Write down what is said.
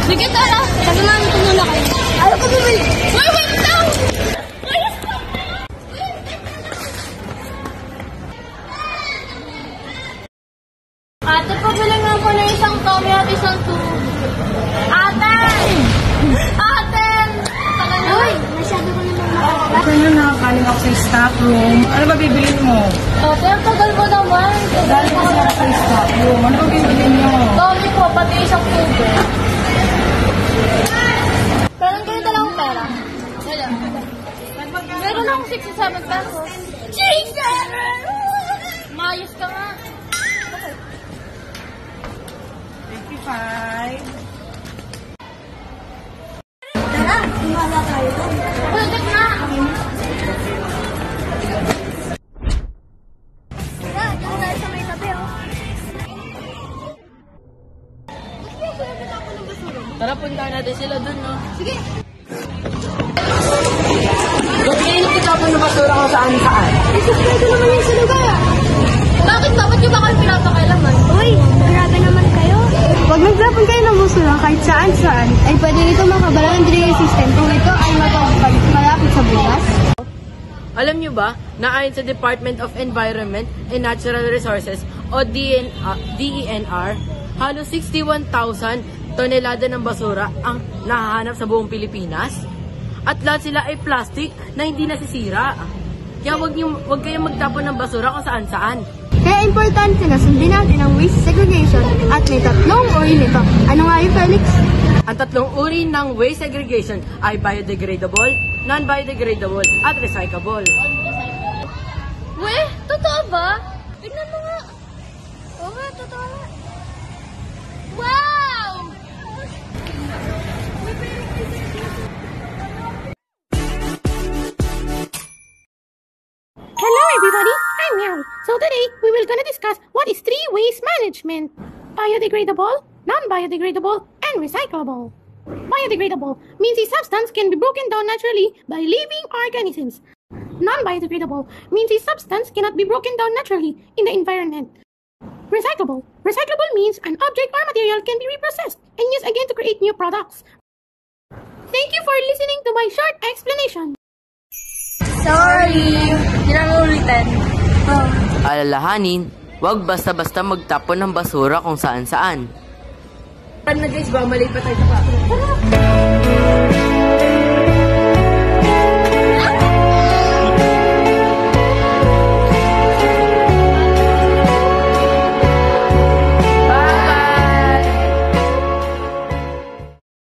Sige, tara. Sabi namin tumula kayo. Ayaw ko bumili. Wait lang! Ate, pabili nga po na isang Tommy at isang tubo. Ate! Ate! Tagal na. Uy, masyado ko naman makakala. Ano, nakakaling ako sa stock room. Ano ba bibilin mo? Ate, ang tagal ko naman. Dahil kasi ako sa stock room. Ano ba bibilin mo? Tommy po, pati isang tubo. Meron kayo dalawang pera? Wala. Meron akong 67 pesos. Chicken! Mayos ka nga. 55. Tara, kumala tayo. Pwede na. Tara, dyan tayo sa may tabi, oh. Tara, punta natin sila dun, no? Sige. Ba't kayo nakitapon ng basura kung saan-saan? Ito naman yung sa lugar. Bakit? Bakit nyo ba kayo pinapakailaman? Uy, grabe naman kayo. Huwag magtapon kayo ng basura kahit saan-saan. Ay pwede nito makabala ng drainage system kung ito ay malapit sa bukas. Alam nyo ba na ayon sa Department of Environment and Natural Resources o DENR, halos 61,000 tonelada ng basura ang nahahanap sa buong Pilipinas? At lahat sila ay plastic na hindi nasisira. Kaya wag kayong magtapon ng basura kung saan-saan. Kaya importante na sundin natin ang waste segregation at may tatlong uri nito. Ano nga yun, Felix? Ang tatlong uri ng waste segregation ay biodegradable, non-biodegradable, at recyclable. Weh, totoo ba? Tignan mo nga. Oo nga, totoo nga. Wow! Hello everybody, I'm Meow. So today, we will gonna discuss what is three waste management. Biodegradable, non-biodegradable, and recyclable. Biodegradable means a substance can be broken down naturally by living organisms. Non-biodegradable means a substance cannot be broken down naturally in the environment. Recyclable means an object or material can be reprocessed and used again to create new products. Thank you for listening to my short explanation. Sorry! Hindi namin ulitin. Alalahanin, wag basta-basta magtapon ng basura kung saan-saan. Paano na guys, bumalik pa tayo sa